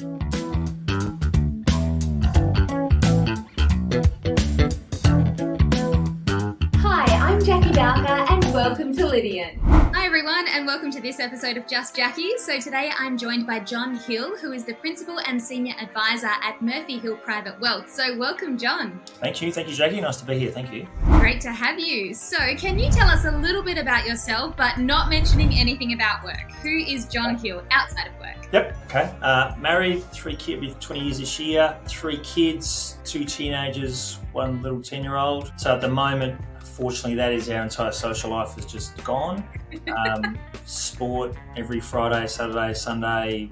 Hi, I'm Jackie Darker and welcome to Lydian. Hi everyone and welcome to this episode of Just Jackie. So today I'm joined by John Hill, who is the Principal and Senior Advisor at Murphy Hill Private Wealth. So welcome, John. Thank you, Jackie. Nice to be here. Thank you. Great to have you. So can you tell us a little bit about yourself, but not mentioning anything about work? Who is John Hill outside of work? Yep. Okay. Married, 3 kids, with 20 years this year. 3 kids, 2 teenagers, 1 little 10-year-old. So at the moment, fortunately, that is our entire social life is just gone. Sport every Friday, Saturday, Sunday.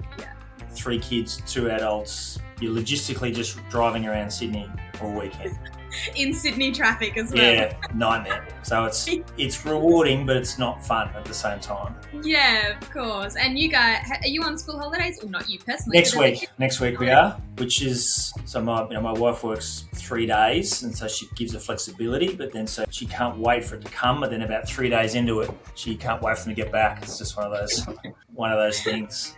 3 kids, 2 adults. You're logistically just driving around Sydney all weekend. In Sydney traffic as well. Yeah, nightmare. So it's rewarding, but it's not fun at the same time. Yeah, of course. And you guys, are you on school holidays? Or not you personally? Next week we are, which is, so my wife works 3 days, and so she gives her flexibility, but then so she can't wait for it to come, but then about 3 days into it, she can't wait for them to get back. It's just one of those things.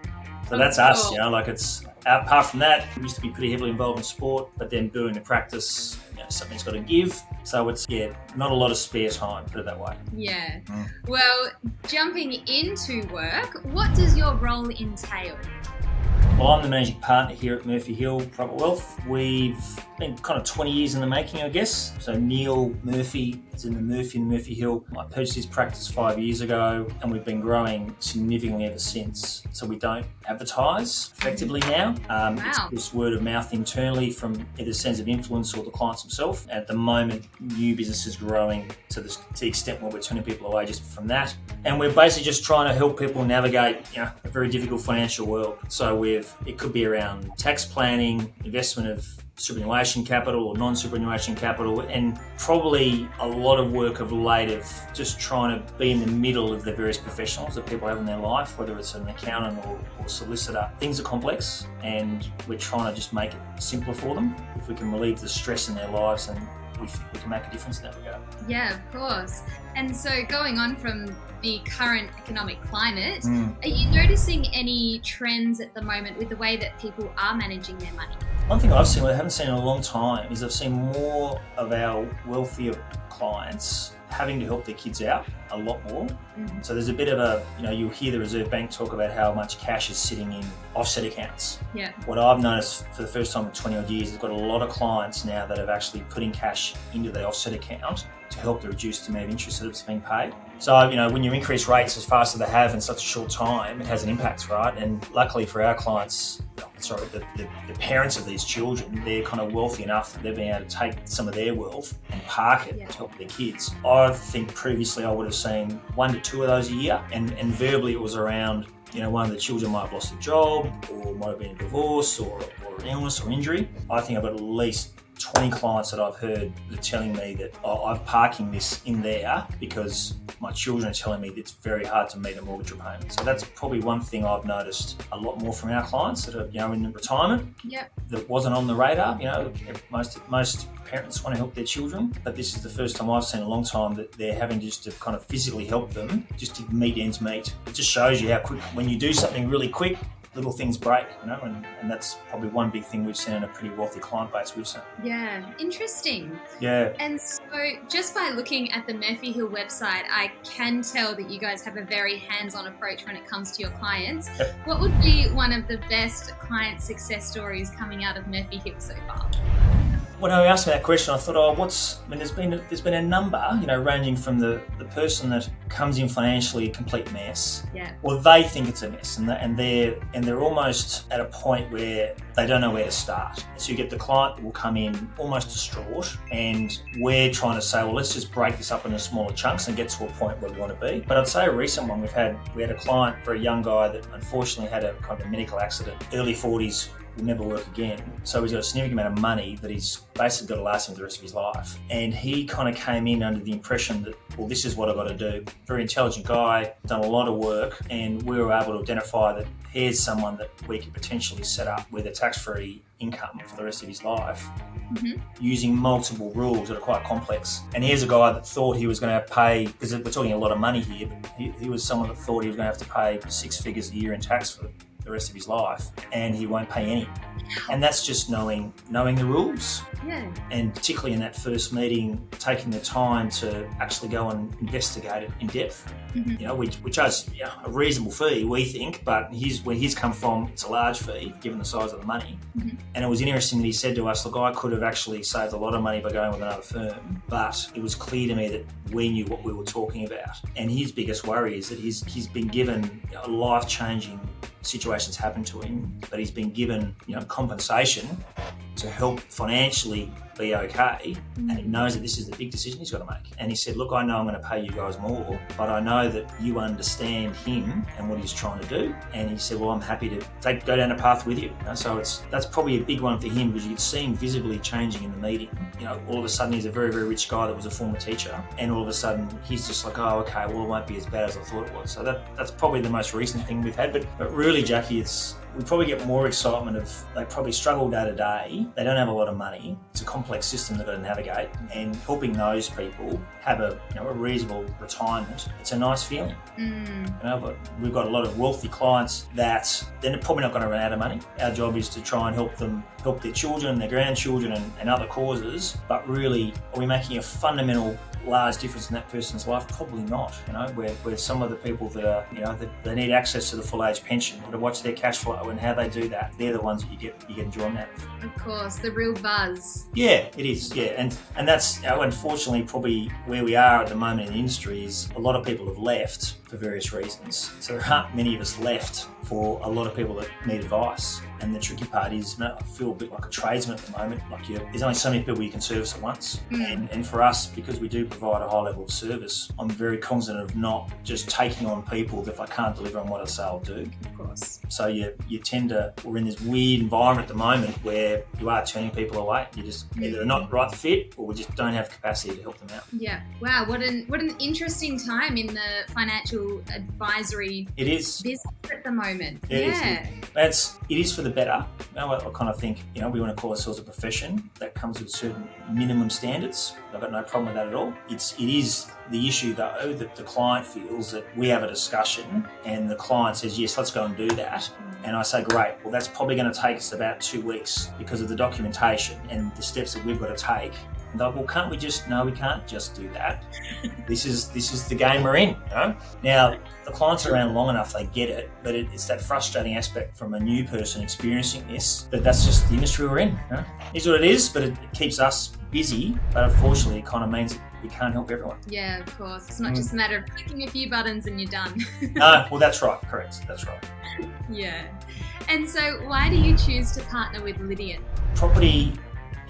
So that's us, it's, apart from that, we used to be pretty heavily involved in sport, but then doing the practice, something's got to give. So it's, not a lot of spare time, put it that way. Yeah. Well, jumping into work, what does your role entail? Well, I'm the managing partner here at Murphy Hill Private Wealth. We've been kind of 20 years in the making, I guess. So Neil Murphy is in the Murphy Hill. I purchased his practice 5 years ago, and we've been growing significantly ever since. So we don't advertise effectively now. It's just word of mouth internally from either sense of influence or the clients themselves. At the moment, new business is growing to the extent where we're turning people away just from that. And we're basically just trying to help people navigate, a very difficult financial world. So it could be around tax planning, investment of superannuation capital or non-superannuation capital, and probably a lot of work of late of just trying to be in the middle of the various professionals that people have in their life, whether it's an accountant or solicitor. Things are complex, and we're trying to just make it simpler for them. If we can relieve the stress in their lives, and we can make a difference in that regard. Yeah, of course. And so going on from the current economic climate, are you noticing any trends at the moment with the way that people are managing their money? One thing I've seen, I haven't seen in a long time, is I've seen more of our wealthier clients having to help their kids out a lot more. So there's a bit of a, you'll hear the Reserve Bank talk about how much cash is sitting in offset accounts. Yeah. What I've noticed for the first time in 20 odd years, I've got a lot of clients now that have actually putting cash into the offset account to help to reduce the amount of interest that's being paid. So, when you increase rates as fast as they have in such a short time, it has an impact, right? And luckily for our clients, the parents of these children, they're kind of wealthy enough that they've been able to take some of their wealth and park it to help their kids. I think previously I would have seen 1 to 2 of those a year, and invariably it was around, one of the children might have lost a job, or might have been a divorce, or an illness or injury. I think I've got at least 20 clients that I've heard that are telling me that I'm parking this in there because my children are telling me that it's very hard to meet a mortgage repayment. So that's probably one thing I've noticed a lot more from our clients that are, in retirement. That wasn't on the radar. Most parents want to help their children, but this is the first time I've seen in a long time that they're having just to kind of physically help them just to meet ends meet. It just shows you how quick, when you do something really quick, little things break, and that's probably one big thing we've seen in a pretty wealthy client base we've seen. Yeah, interesting. Yeah. And so just by looking at the Murphy Hill website, I can tell that you guys have a very hands-on approach when it comes to your clients. Yep. What would be one of the best client success stories coming out of Murphy Hill so far? When I asked me that question, I thought, there's been a number, ranging from the person that comes in financially a complete mess, or they think it's a mess, and they're almost at a point where they don't know where to start. So you get the client that will come in almost distraught, and we're trying to say, well, let's just break this up into smaller chunks and get to a point where we want to be. But I'd say a recent one, we had a client for a young guy that unfortunately had a kind of a medical accident, early 40s. Will never work again. So he's got a significant amount of money that he's basically got to last him for the rest of his life. And he kind of came in under the impression that, well, this is what I've got to do. Very intelligent guy, done a lot of work, and we were able to identify that here's someone that we could potentially set up with a tax-free income for the rest of his life, using multiple rules that are quite complex. And here's a guy that thought he was going to have to pay, because we're talking a lot of money here, but he was someone that thought he was going to have to pay 6 figures a year in tax for the the rest of his life, and he won't pay any. And that's just knowing the rules. Yeah. And particularly in that first meeting, taking the time to actually go and investigate it in depth. Which is a reasonable fee, we think, but where he's come from, it's a large fee given the size of the money. And it was interesting that he said to us, look, I could have actually saved a lot of money by going with another firm, but it was clear to me that we knew what we were talking about. And his biggest worry is that he's been given life-changing situations happen to him, but he's been given compensation to help financially be okay, and he knows that this is the big decision he's got to make. And he said, look, I know I'm going to pay you guys more, but I know that you understand him and what he's trying to do. And he said, well, I'm happy to go down a path with you. So that's probably a big one for him, because you could see him visibly changing in the meeting. All of a sudden he's a very, very rich guy that was a former teacher, and all of a sudden he's just like, oh, okay, well, it won't be as bad as I thought it was. So that's probably the most recent thing we've had. But really, Jackie, we probably get more excitement of they probably struggle day to day. They don't have a lot of money. It's a complex system they've got to navigate, and helping those people have a reasonable retirement. It's a nice feeling. But we've got a lot of wealthy clients that they're probably not going to run out of money. Our job is to try and help their children, their grandchildren, and other causes. But really, are we making a fundamental large difference in that person's life? Probably not. Where some of the people that are, they need access to the full age pension, or to watch their cash flow and how they do that, they're the ones that you get enjoyment out of. Of course, the real buzz. Yeah, it is. Yeah, and that's unfortunately probably where we are at the moment in the industry. Is a lot of people have left for various reasons. So there aren't many of us left for a lot of people that need advice. And the tricky part is, I feel a bit like a tradesman at the moment. There's only so many people you can service at once. And for us, because we do provide a high level of service, I'm very cognizant of not just taking on people that if I can't deliver on what I say I'll do. Of course. So you tend to, we're in this weird environment at the moment where you are turning people away. You just either they're not right fit, or we just don't have capacity to help them out. Yeah. Wow. What an interesting time in the financial advisory business at the moment. It is for the better. I kind of think, we want to call ourselves a profession that comes with certain minimum standards. I've got no problem with that at all. It is the issue, though, that the client feels that we have a discussion and the client says, yes, let's go and do that. And I say, great, well, that's probably going to take us about 2 weeks because of the documentation and the steps that we've got to take. And they're like, well, can't we just? No, we can't just do that. This is the game we're in. Now, the clients are around long enough, they get it, but it's that frustrating aspect from a new person experiencing this, that's just the industry we're in. It's what it is, but it keeps us busy, but unfortunately it kind of means we can't help everyone. Yeah, of course. It's not just a matter of clicking a few buttons and you're done. No, well, that's right. Correct. That's right. Yeah. And so why do you choose to partner with Lydian? Property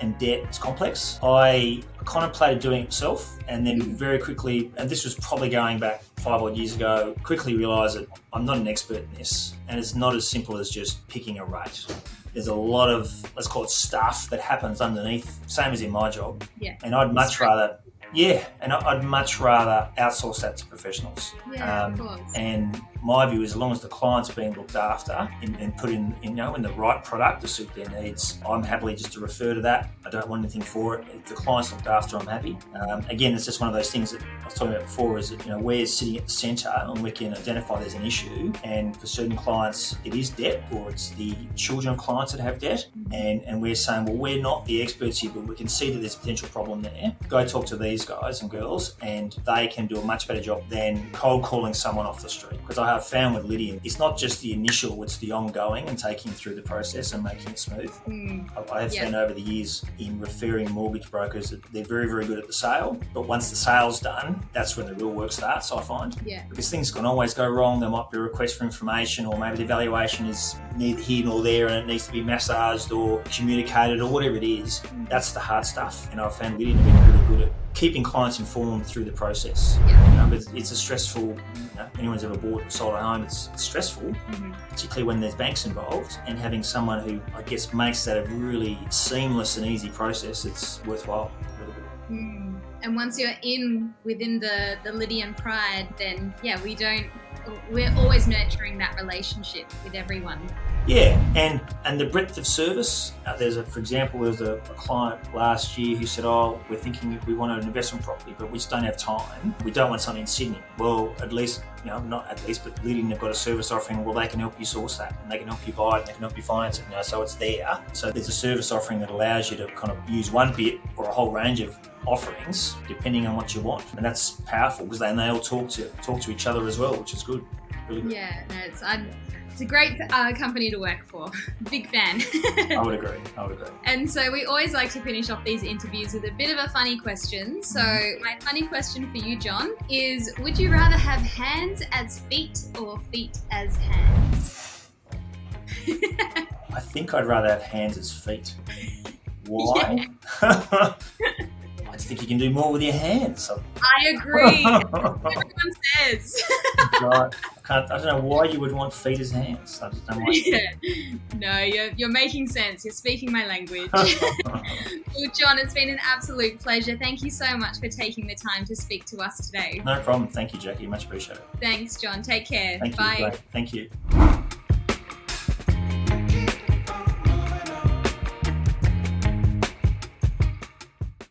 and debt is complex. I contemplated doing it myself, and then very quickly, and this was probably going back 5 odd years ago, quickly realised that I'm not an expert in this, and it's not as simple as just picking a rate. There's a lot of, let's call it, stuff that happens underneath, same as in my job. Yeah. And I'd much rather outsource that to professionals. Yeah, of course. And my view is, as long as the client's being looked after and put in the right product to suit their needs, I'm happily just to refer to that. I don't want anything for it. If the client's looked after, I'm happy. Again, it's just one of those things that I was talking about before, is that we're sitting at the centre and we can identify there's an issue. And for certain clients, it is debt, or it's the children of clients that have debt. And we're saying, well, we're not the experts here, but we can see that there's a potential problem there. Go talk to these guys and girls, and they can do a much better job than cold calling someone off the street. Because I have found with Lydian, it's not just the initial, it's the ongoing and taking through the process and making it smooth. I have found over the years in referring mortgage brokers that they're very, very good at the sale, but once the sale's done, that's when the real work starts, I find. Yeah. Because things can always go wrong. There might be a request for information, or maybe the valuation is neither here nor there and it needs to be massaged or communicated or whatever it is. That's the hard stuff. And I've found Lydian to be really good at keeping clients informed through the process. But it's a stressful, anyone's ever bought or sold a home, it's stressful, particularly when there's banks involved, and having someone who, I guess, makes that a really seamless and easy process, it's worthwhile. Really good. And once you're within the Lydian pride, then we're always nurturing that relationship with everyone. Yeah, and the breadth of service. For example, there was a client last year who said, "Oh, we're thinking we want an investment property, but we just don't have time. We don't want something in Sydney." Well, at least, not at least, but Lydian have got a service offering. Well, they can help you source that, and they can help you buy it, and they can help you finance it. So it's there. So there's a service offering that allows you to kind of use one bit or a whole range of offerings depending on what you want, and that's powerful because they all talk to each other as well, which is good. Really good. Yeah, no, it's a great company to work for. Big fan. I would agree. And so we always like to finish off these interviews with a bit of a funny question. So my funny question for you, John, is would you rather have hands as feet or feet as hands? I think I'd rather have hands as feet. Why? Yeah. I just think you can do more with your hands. I agree. Everyone says. Right. I don't know why you would want feet as hands. I just don't like Yeah. No, you're making sense. You're speaking my language. Well, John, it's been an absolute pleasure. Thank you so much for taking the time to speak to us today. No problem. Thank you, Jackie. Much appreciated. Thanks, John. Take care. Thank you. Bye. Great. Thank you.